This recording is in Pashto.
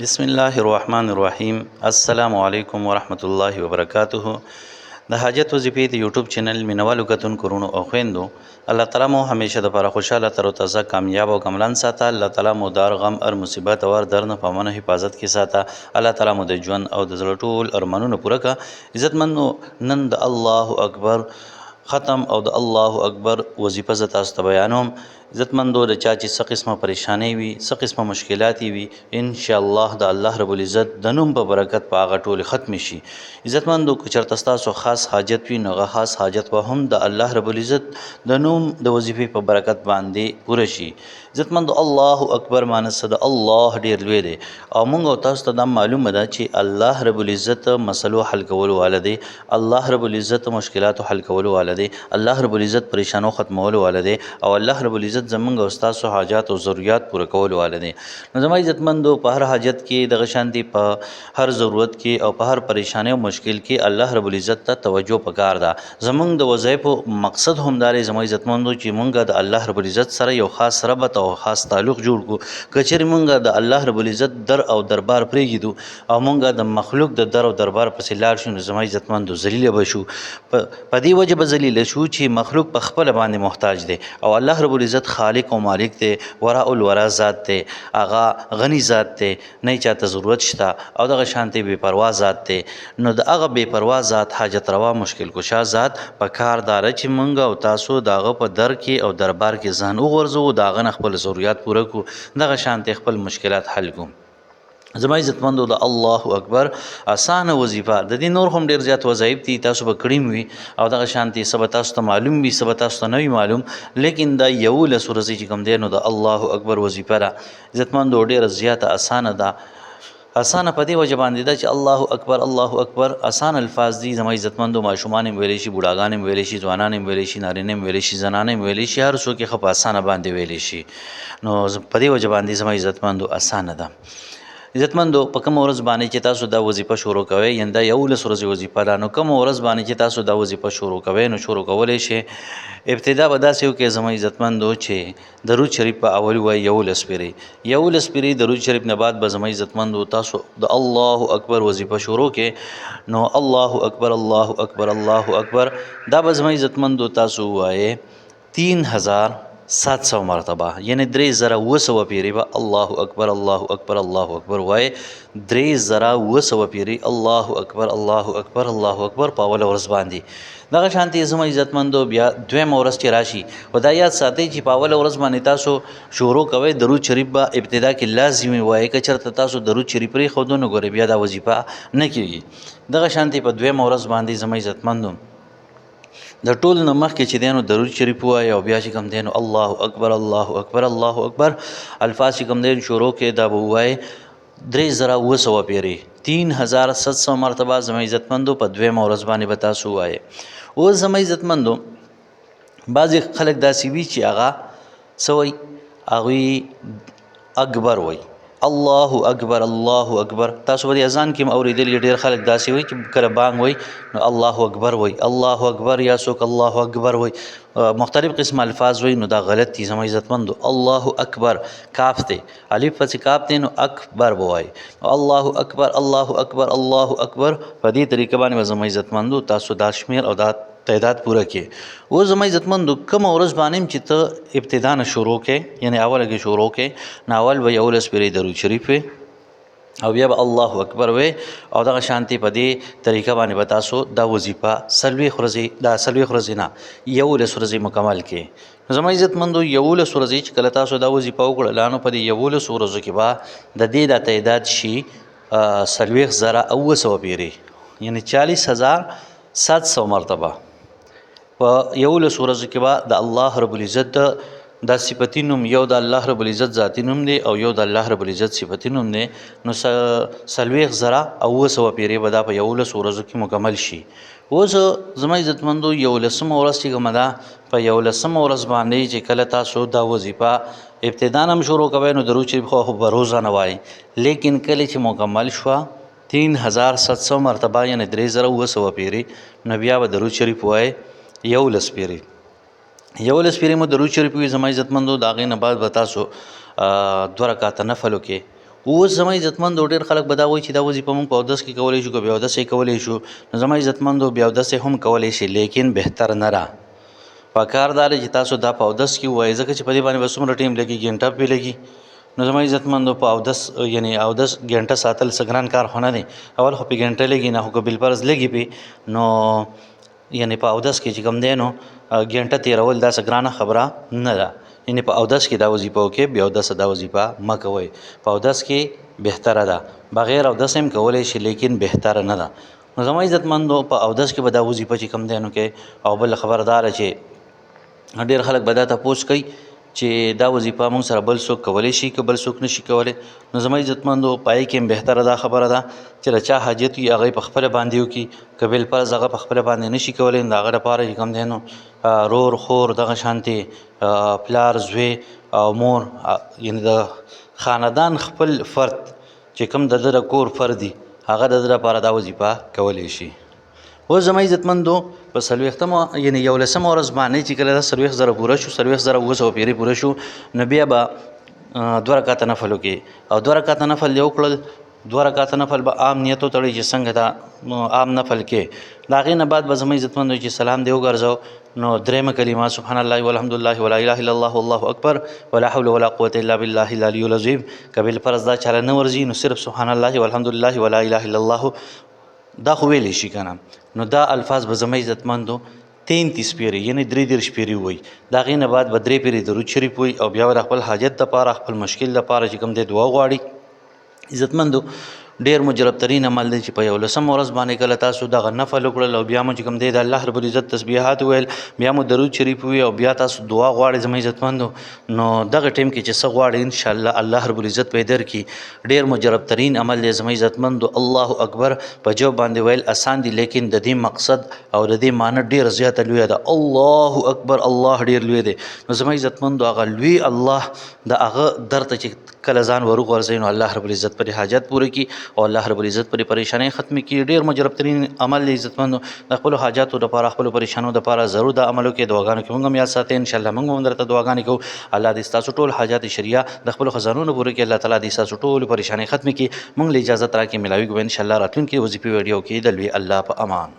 بسم الله الرحمن الرحیم. السلام علیکم ورحمۃ الله وبرکاتہ. د حاجت وظیفې د یوټیوب چینل مینوالو کتونکو ورونو او خویندو، الله تعالی مو همیشه د لپاره خوشاله تر او تازه کامیاب او کمران ساته. الله تعالی مو دار غم ار مصیبت او در نه په امن حفاظت کې ساته. الله تعالی مو د ژوند او د زړه ټول ارمانونه پوره کړه. عزتمنو، نن د الله اکبر ختم او د الله اکبر وظیفه زه تاسو ته بیانوم. عزتمندو، د چا چې څه قسمه پریشانی وي، څه قسمه مشکلات وي، ان شاء الله د الله رب العزت د نوم په برکت په هغه ټول ختم شي. عزتمندو، که چېرته ستاسو خاص حاجت وي، نو هغه خاص حاجت به هم د الله رب العزت د نوم د وظیفې په برکت باندې پوره شي. عزتمندو، الله اکبر معنی څه ده؟ الله ډېر لوی دی او موږ او تاسو ته دا معلومه ده چې الله رب العزت مسلو حل کولو والا دی. الله رب العزت مشکلاتو حل کولو والا دی. الله رب العزت پریشانو ختمولو والا دی او الله رب العزت زمونږ او ستاسو حاجات او ضرورت پوره کولو والا دی. نو زما عزتمندو، په هر حاجت کې دغه شان دی، په هر ضرورت کې او په هر پریشانی او مشکل کې الله رب العزت ته توجه پکار ده. زمونږ د وظایفو مقصد هم دا دی زما عزتمندو چې مونږ د الله رب العزت سره یو خاص ربط او خاص تعلق جوړ کړو. که چېرې مونږ د الله رب العزت در او دربار پرېږدو او مونږ د مخلوق د در او دربار پسې لاړ شو، نو زما عزتمندو ذلیله به شو. په دې وجه به ذلیله شو چې مخلوق په خپله باندې محتاج دی او الله رب العزت خالق او مالک دی، وراء الورا ذات دی، هغه غنی ذات دی، نه چاته ضرورت شته او دغه شانتي بې پروا ذات دی. نو د هغه بې پروا ذات، حاجت روا، مشکل کشا ذات په کار داره چې مونږ او تاسو د هغه په در کې او دربار کې ځان وغورځوو، د هغه نه خپل ضرورت پوره کړو، دغه شانتي خپل مشکلات حل کړو. زما عزتمندو، د الله اکبر اسانه وظیفه د دې نور هم ډیر زیات وظایف دي، تاسو به کړي وي او دغه شانتي سبا تاسو ته معلوم وي، سبا تاسو ته نه وي معلوم، لیکن دا یو لس ورځې چې کوم دی نو د الله اکبر وظیفه ده. عزتمندو، ډیره زیاته اسانه ده. اسانه په دې وجه باندې ده چې الله اکبر الله اکبر اسان الفاظ دي. زما عزتمندو، ماشومان هم ویلی شي، بوډاګان هم ویلی شي، ځوانان هم ویلی شي، نارینه هم ویلی شي، زنانه هم ویلی شي، هر څوک یې ښه په اسانه باندې ویلی شي. نو په دې وجه باندې زما عزتمندو اسانه ده. عزتمندو، په کوم ورځ باندې چې تاسو دا وظیفه شروع کوئ، یعنې دا 11 ورځې وظیفه ده، نو کوم ورځ باندې چې تاسو دا وظیفه شروع کوئ نو شروع کولی شئ. ابتدا به داسې وکړئ زما عزتمندو چې درود شریف په اول ووایي 11 پیرې. 11 پیرې درود شریف نه بعد به زما عزتمندو تاسو د الله اکبر وظیفه شروع کړئ. نو الله اکبر الله اکبر الله اکبر دا به زما عزتمندو تاسو ووایئ 3700 مرتبه، یعنی 3700 پیری به الله اکبر الله اکبر الله اکبر وای. 3700 پیری الله اکبر الله اکبر الله اکبر په اوله ورځ باندې. دغه شانتي زما عزتمندو بیا دویمه ورځ چې راشي، و دا یاد ساتئ چې په اوله ورځ باندې تاسو شروع کوئ درود شریف به ابتدا کې لازمي وایي. که چېرته تاسو درود شریف پرېښودو نو ګورئ بیا دا وظیفه نه کېږي. دغه شانتي په دویمه ورځ باندې زما عزتمندو د ټول نه مخکې چې دی نو درود شریف ووایي او بیا چې کوم دی نو الله اکبر الله اکبر الله اکبر الفاظ چې کوم دی شروع کې دا به ووایي 3700 پیرې 3700 مرتبه زما عزتمندو په دویمه ورځ باندې به تاسو ووایي. اوس زما عزتمندو بعضې خلک داسې وي چې هغه څه وایي، هغوی اکبر وایي، الله اکبر الله اکبر. تاسو به د اذان کې هم اورېدلي ډېر خلک داسې وایي چې کله بانګ وایي نو الله اکبر وایي، الله اکبر، یا څوک الله اکبر وایي، مختلف قسم الفاظ وایي. نو دا غلط دي زما عزتمندو. الله اکبر کاف دی، الف پسې کاف دی، نو اکبر به وایي. الله اکبر الله اکبر الله اکبر په دې طریقه باندې به زما عزتمندو تاسو دا شمیر او دا تعداد پوره کړي. اوس زما عزتمندو کومه ورځ باندې چې ته ابتدا نه شروع کړې، یعنې اوله کې شروع کړې، نو اول به 11 پیرې درود شریف وي او بیا به الله اکبر وي او دغه شانتي په دې طریقه باندې به تاسو دا وظیفه 40 ورځې، دا 40 ورځې نه 11 ورځې مکمل کړئ. نو زما عزتمندو 11 ورځې چې کله تاسو دا وظیفه وکړله نو په دې 11 ورځو کې به د دې دا تعداد شي 40,900 پیرې، یعنې 40,700 مرتبه. په 11 ورځو کې به د الله رب العزت دا صفتی نوم، یو د الله رب العزت ذاتی نوم دی او یو د الله رب العزت صفتی نوم دی. نو 40,900 پیرې به دا په 11 ورځو کې مکمل شي. اوس زما عزتمندو 11مه ورځ چې کومه ده، په 11مه ورځ باندې چې کله تاسو دا وظیفه ابتدا هم شروع کوئ نو درود شریف خو به روزانه وایي، لیکن کله چې مکمل شوه 3700 مرتبه یعنې 3700 پیرې نو بیا به درود شریف وایي 11 پیرې. 11 پیرې مو درود شریف وي زما عزتمندو. د هغې نه بعد به تاسو 2 رکعته نفل وکړئ. اوس زما عزتمندو ډېر خلک به دا وایي چې دا وظیفه موږ په اودس کې کولی شو که بې اودسه یې کولی شو. نو زما عزتمندو بې اودسه هم کولی شي لیکن بهتر نه ده. پکار دا دی چې تاسو دا په اودس کې ووایئ ځکه چې په دې باندې به څومره ټایم لګي ګنټه پرې لګي. نو زما عزتمندو په اودس یعنی اودس ګنټه ساتل څه ګران کار خو نه دی. اول خو پې ګنټه لګي نه خو که بالفرض لګي پې نو یعنی په اودس کې چې کوم دی نو ګنټه تېرول دا څه ګرانه خبره نه ده. یعنی په اودس کې دا وظیفه وکړئ بې اودسه دا وظیفه مه کوئ. په اودس کې بهتره ده بغیر اودس هم کولی شي لیکن بهتره نه ده. نو زما عزتمندو په اودس کې به دا وظیفه چې کوم دی نو کې او بل خبره دا ده چې ډېر خلک به دا تپوس کوي چې دا وظیفه موږ سره بل څوک کولی شي که بل څوک نشي کولی. نو زما عزتمندو پای کې هم بهتره دا خبره ده چې د چا حاجت وي هغه یې په خپله باندې وکړي که بالفرض هغه په خپله باندې نشي کولی نو د هغه دپاره چې کوم دی نو رور خور دغه شانتې پلار زوی او مور یعنی د خاندان خپل فرد چې کوم د ده د کور فرد دي هغه د ده لپاره دا وظیفه کولی شي. اوس زما عزتمندو په 40 یعنی 11 ورځ باندې چې کله دا 40,000 پوره شو 40,900 پیرې پوره شو نو بیا به 2 رکعته نفل وکړي او 2 رکعته نفل یې وکړل. 2 رکعته نفل به عام نیت وتړئ چې څنګه دا عام نفل کې د هغې نه بعد به زما عزتمندو چې سلام دې وګرځو نو درېیمه کلمه سبحان الله والحمد لله ولا اله الا الله والله اکبر ولا حول ولا قوة الا بالله العلي العظیم. که بالفرض دا چاله نه ورځي نو صرف سبحان الله والحمد لله ولا اله الا الله دا خو ویلی شي که نه. نو دا الفاظ به زما عزتمندو 33 پیرې یعنی 33 پیرې ووایي. د هغې نه بعد به 3 پیرې درود شریف ووایي او بیا به د خپل حاجت دپاره خپل مشکل دپاره چې کوم دی دعا غواړي. عزتمندو ډېر مجرب ترین عمل دی چې په 11 ورځ باندې کله تاسو دغه نفل وکړل او بیا مو چې کوم دی د الله رب العزت تسبیحات وویل بیا مو درود شریف ووایي او بیا تاسو دعا غواړئ زما عزتمندو نو دغه ټایم کې چې څه غواړئ انشاءالله الله رب العزت به یې درکړي. ډېر مجرب ترین عمل دی زما عزتمندو. الله اکبر په جو باندې ویل اسان دي لیکن د دې مقصد او د دې معنی ډېره زیاته لویه ده. الله اکبر الله ډېر لوی دی. نو زما عزتمندو هغه لوی الله د هغه در ته چې کله ځان وروغورځوي نو الله رب العزت پرې حاجت پوره کړي او الله رب العزت پرې پریشانۍ ختمې کړي. ډېر مجرب ترین عمل دی عزتمندو. د خپلو حاجاتو دپاره خپلو پریشانو دپاره ضرور دا عمل وکړئ. دعاګانو کې موږ هم یاد ساتئ انشاءالله موږ هم درته دعاګانې کوو. الله دې ستاسو ټول حاجات شریعه د خپلو خزانونو پوره کړي. الله تعالی دې ستاسو ټولې پریشانۍ ختمې کړي. موږ له اجازت راکړي ملاوي کوو انشاءالله راتلونکي وظیفې ویډیو کې د لوی الله په امان.